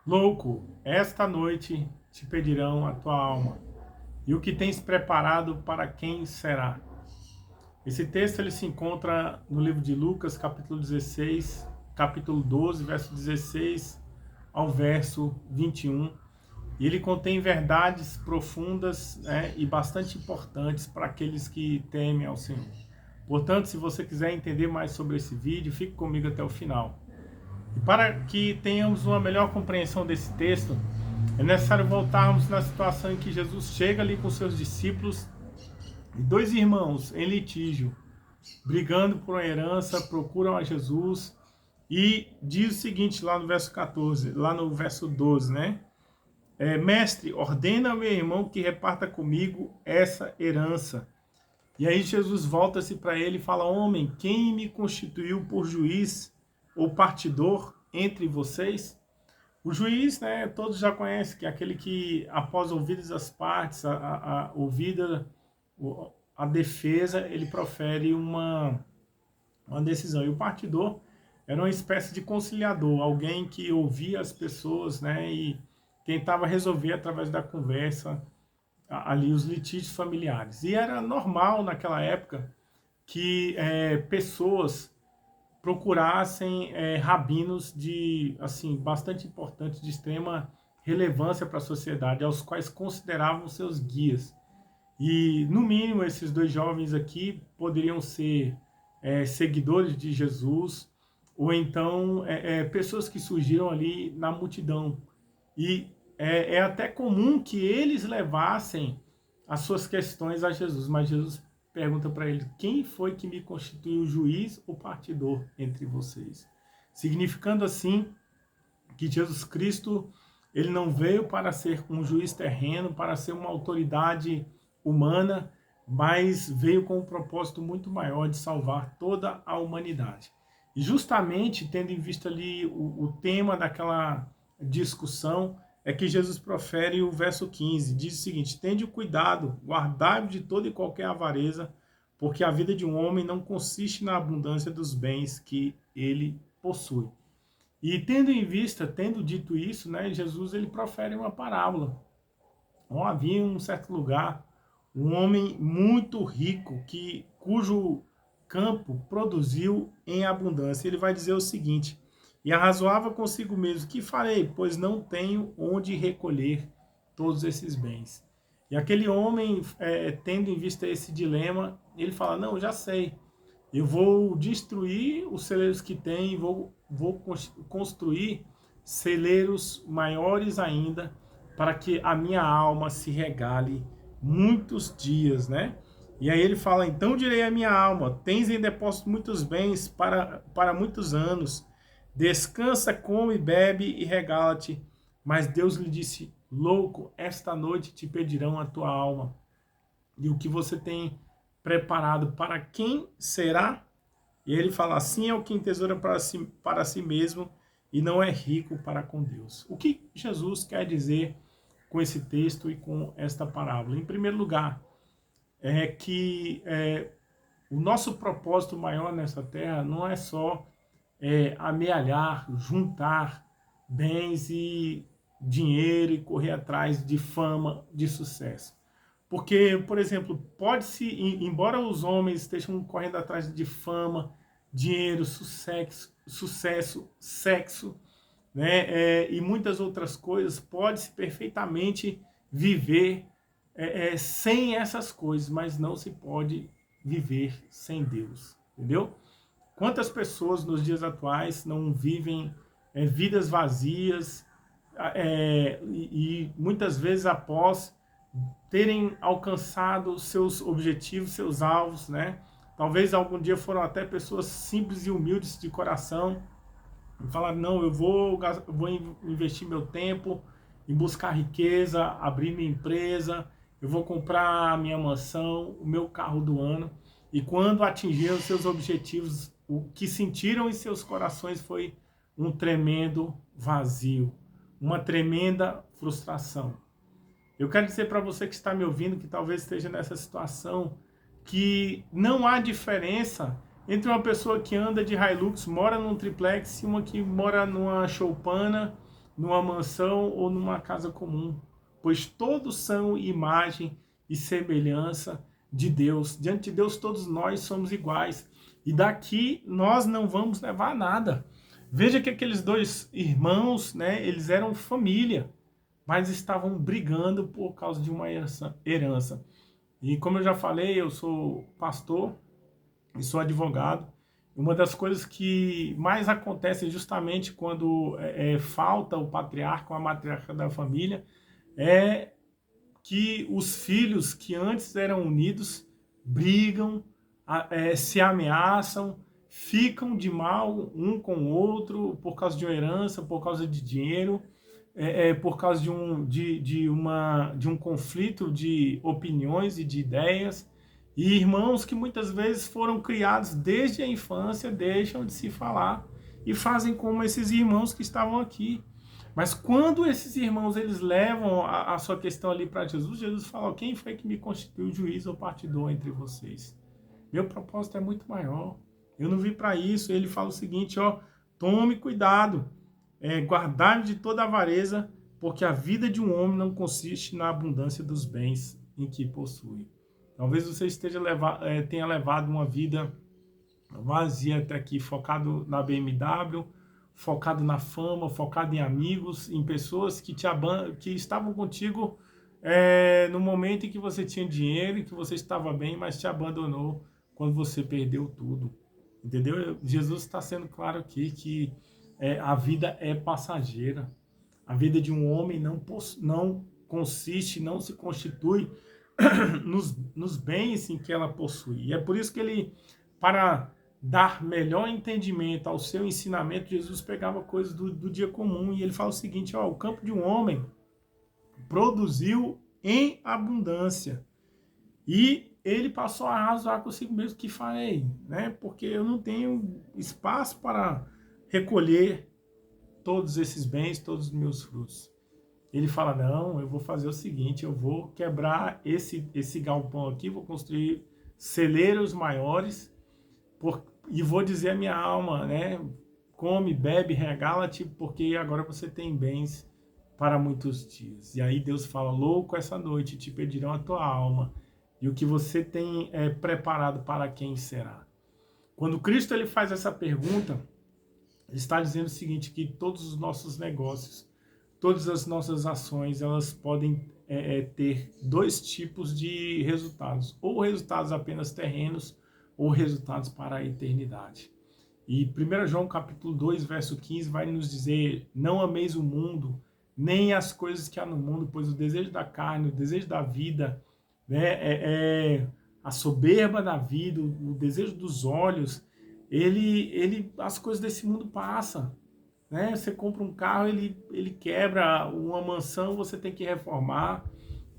Louco, esta noite te pedirão a tua alma, e o que tens preparado para quem será? Esse texto ele se encontra no livro de Lucas, capítulo 16, capítulo 12, verso 16 ao verso 21. E ele contém verdades profundas, né, e bastante importantes para aqueles que temem ao Senhor. Portanto, se você quiser entender mais sobre esse vídeo, fique comigo até o final. E para que tenhamos uma melhor compreensão desse texto, é necessário voltarmos na situação em que Jesus chega ali com seus discípulos e dois irmãos em litígio, brigando por uma herança, procuram a Jesus e diz o seguinte lá no verso 14, lá no verso 12, né? Mestre, ordena ao meu irmão que reparta comigo essa herança. E aí Jesus volta-se para ele e fala: homem, quem me constituiu por juiz ou partidor entre vocês? O juiz, né, todos já conhecem, que é aquele que, após ouvidas as partes, ouvida a defesa, ele profere uma decisão. E o partidor era uma espécie de conciliador, alguém que ouvia as pessoas, né, e tentava resolver através da conversa ali os litígios familiares. E era normal naquela época que pessoas procurassem rabinos de assim bastante importantes, de extrema relevância para a sociedade, aos quais consideravam seus guias. E no mínimo esses dois jovens aqui poderiam ser seguidores de Jesus, ou então pessoas que surgiram ali na multidão. E é até comum que eles levassem as suas questões a Jesus, mas Jesus pergunta para ele: quem foi que me constituiu juiz ou partidor entre vocês? Significando assim que Jesus Cristo, ele não veio para ser um juiz terreno, para ser uma autoridade humana, mas veio com um propósito muito maior de salvar toda a humanidade. E justamente tendo em vista ali o tema daquela discussão, é que Jesus profere o verso 15, diz o seguinte: tende cuidado, guardai-vos de toda e qualquer avareza, porque a vida de um homem não consiste na abundância dos bens que ele possui. E tendo em vista, tendo dito isso, né, Jesus ele profere uma parábola. Havia um certo lugar um homem muito rico cujo campo produziu em abundância. Ele vai dizer o seguinte: e arrazoava consigo mesmo: que farei, pois não tenho onde recolher todos esses bens. E aquele homem, tendo em vista esse dilema, ele fala: não, já sei, eu vou destruir os celeiros que tem, vou construir celeiros maiores ainda, para que a minha alma se regale muitos dias, né? E aí ele fala: então direi à minha alma: tens em depósito muitos bens para muitos anos, descansa, come, bebe e regala-te. Mas Deus lhe disse: louco, esta noite te pedirão a tua alma, e o que você tem preparado para quem será? E ele fala: assim é o que entesoura para si mesmo e não é rico para com Deus. O que Jesus quer dizer com esse texto e com esta parábola? Em primeiro lugar, é que o nosso propósito maior nessa terra não é só amealhar, juntar bens e dinheiro e correr atrás de fama, de sucesso. Porque, por exemplo, pode-se, embora os homens estejam correndo atrás de fama, dinheiro, sucesso, sexo, né, e muitas outras coisas, pode-se perfeitamente viver sem essas coisas, mas não se pode viver sem Deus, entendeu? Quantas pessoas nos dias atuais não vivem vidas vazias e muitas vezes após terem alcançado seus objetivos, seus alvos, né? Talvez algum dia foram até pessoas simples e humildes de coração e falaram: não, eu vou investir meu tempo em buscar riqueza, abrir minha empresa, eu vou comprar a minha mansão, o meu carro do ano. E quando atingiram seus objetivos, o que sentiram em seus corações foi um tremendo vazio, uma tremenda frustração. Eu quero dizer para você que está me ouvindo, que talvez esteja nessa situação, que não há diferença entre uma pessoa que anda de Hilux, mora num triplex, e uma que mora numa choupana, numa mansão ou numa casa comum, pois todos são imagem e semelhança de Deus. Diante de Deus todos nós somos iguais, e daqui nós não vamos levar nada. Veja que aqueles dois irmãos, né, eles eram família, mas estavam brigando por causa de uma herança. E como eu já falei, eu sou pastor e sou advogado. Uma das coisas que mais acontece justamente quando falta o patriarca ou a matriarca da família é que os filhos que antes eram unidos brigam, se ameaçam, ficam de mal um com o outro por causa de uma herança, por causa de dinheiro, por causa de um conflito de opiniões e de ideias. E irmãos que muitas vezes foram criados desde a infância deixam de se falar e fazem como esses irmãos que estavam aqui. Mas quando esses irmãos eles levam a sua questão ali para Jesus, Jesus fala: quem foi que me constituiu juiz ou partidor entre vocês? Meu propósito é muito maior. Eu não vim para isso. Ele fala o seguinte: tome cuidado, guardai de toda avareza, porque a vida de um homem não consiste na abundância dos bens em que possui. Talvez você tenha levado uma vida vazia até aqui, focado na BMW, focado na fama, focado em amigos, em pessoas que estavam contigo no momento em que você tinha dinheiro, em que você estava bem, mas te abandonou quando você perdeu tudo. Entendeu? Jesus está sendo claro aqui que a vida é passageira. A vida de um homem não consiste, não se constitui nos bens em que ela possui. E é por isso que ele, para dar melhor entendimento ao seu ensinamento, Jesus pegava coisas do dia comum e ele fala o seguinte: o campo de um homem produziu em abundância e ele passou a razoar consigo mesmo: que farei, né? Porque eu não tenho espaço para recolher todos esses bens, todos os meus frutos. Ele fala: não, eu vou fazer o seguinte, eu vou quebrar esse galpão aqui, vou construir celeiros maiores e vou dizer à minha alma, né? Come, bebe, regala-te, porque agora você tem bens para muitos dias. E aí Deus fala: louco, essa noite te pedirão a tua alma, e o que você tem preparado para quem será? Quando Cristo ele faz essa pergunta, ele está dizendo o seguinte: que todos os nossos negócios, todas as nossas ações, elas podem ter dois tipos de resultados. Ou resultados apenas terrenos, ou resultados para a eternidade. E 1 João capítulo 2, verso 15, vai nos dizer: não ameis o mundo, nem as coisas que há no mundo, pois o desejo da carne, o desejo da vida, né, a soberba da vida, o desejo dos olhos, as coisas desse mundo passam. Né? Você compra um carro, ele quebra. Uma mansão você tem que reformar.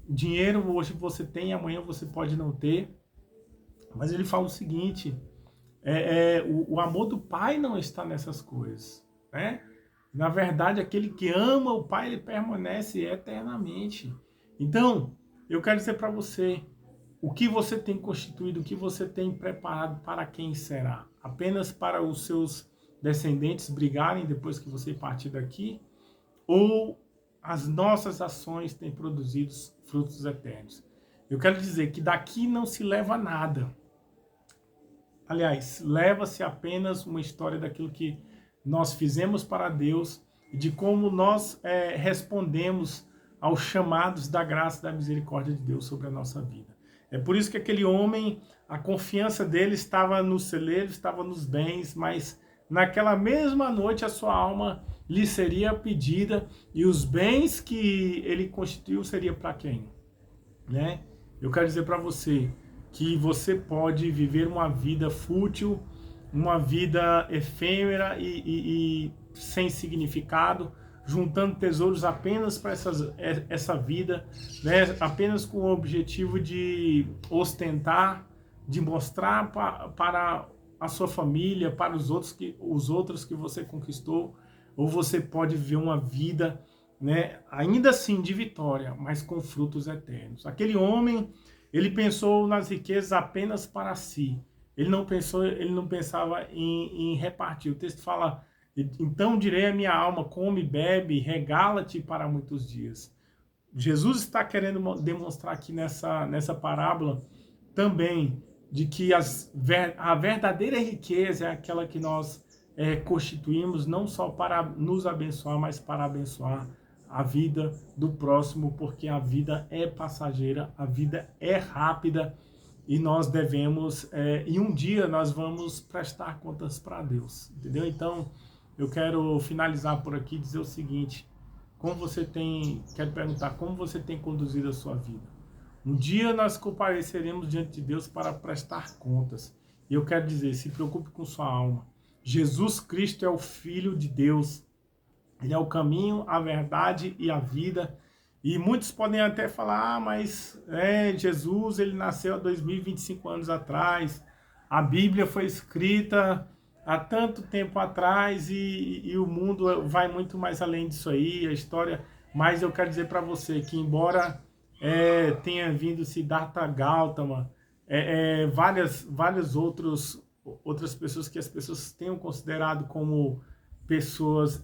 Dinheiro hoje você tem, amanhã você pode não ter. Mas ele fala o seguinte: o amor do Pai não está nessas coisas. Né? Na verdade, aquele que ama o Pai, ele permanece eternamente. Então, eu quero dizer para você: o que você tem constituído, o que você tem preparado, para quem será? Apenas para os seus descendentes brigarem depois que você partir daqui? Ou as nossas ações têm produzido frutos eternos? Eu quero dizer que daqui não se leva nada. Aliás, leva-se apenas uma história daquilo que nós fizemos para Deus e de como nós respondemos aos chamados da graça e da misericórdia de Deus sobre a nossa vida. É por isso que aquele homem, a confiança dele estava no celeiro, estava nos bens, mas naquela mesma noite a sua alma lhe seria pedida, e os bens que ele constituiu seria para quem? Né? Eu quero dizer para você que você pode viver uma vida fútil, uma vida efêmera e sem significado, juntando tesouros apenas para essa vida, né? Apenas com o objetivo de ostentar, de mostrar para a sua família, para os outros que você conquistou. Ou você pode viver uma vida, né, ainda assim de vitória, mas com frutos eternos. Aquele homem, ele pensou nas riquezas apenas para si. Ele não pensava em repartir. O texto fala Então direi à minha alma, come, bebe, regala-te para muitos dias. Jesus está querendo demonstrar aqui nessa parábola também de que a verdadeira riqueza é aquela que nós constituímos não só para nos abençoar, mas para abençoar a vida do próximo, porque a vida é passageira, a vida é rápida e nós devemos, e um dia nós vamos prestar contas para Deus, entendeu? Então, eu quero finalizar por aqui e dizer o seguinte: quero perguntar, como você tem conduzido a sua vida? Um dia nós compareceremos diante de Deus para prestar contas. E eu quero dizer, se preocupe com sua alma. Jesus Cristo é o Filho de Deus. Ele é o caminho, a verdade e a vida. E muitos podem até falar, mas Jesus, ele nasceu há 2025 anos atrás. A Bíblia foi escrita há tanto tempo atrás e o mundo vai muito mais além disso aí, a história. Mas eu quero dizer para você que embora tenha vindo Siddhartha Gautama, várias outras pessoas que as pessoas tenham considerado como pessoas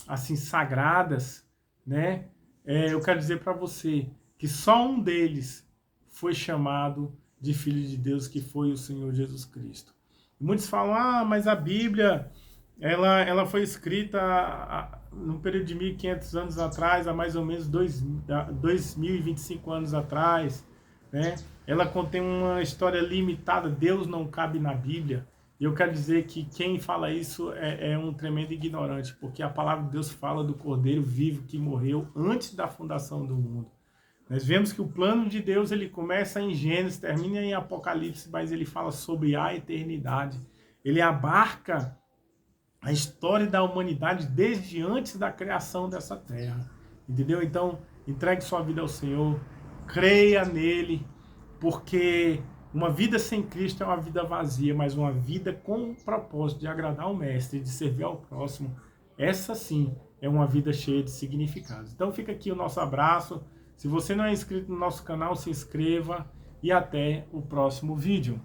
assim sagradas, né? Eu quero dizer para você que só um deles foi chamado de Filho de Deus, que foi o Senhor Jesus Cristo. Muitos falam, mas a Bíblia ela foi escrita no período de 1500 anos atrás, há mais ou menos 2025 anos atrás, né? Ela contém uma história limitada, Deus não cabe na Bíblia. E eu quero dizer que quem fala isso é um tremendo ignorante, porque a palavra de Deus fala do Cordeiro vivo que morreu antes da fundação do mundo. Nós vemos que o plano de Deus ele começa em Gênesis, termina em Apocalipse, mas ele fala sobre a eternidade. Ele abarca a história da humanidade desde antes da criação dessa terra. Entendeu? Então, entregue sua vida ao Senhor, creia nele, porque uma vida sem Cristo é uma vida vazia, mas uma vida com o propósito de agradar ao Mestre, de servir ao próximo, essa sim é uma vida cheia de significados. Então fica aqui o nosso abraço. Se você não é inscrito no nosso canal, se inscreva e até o próximo vídeo.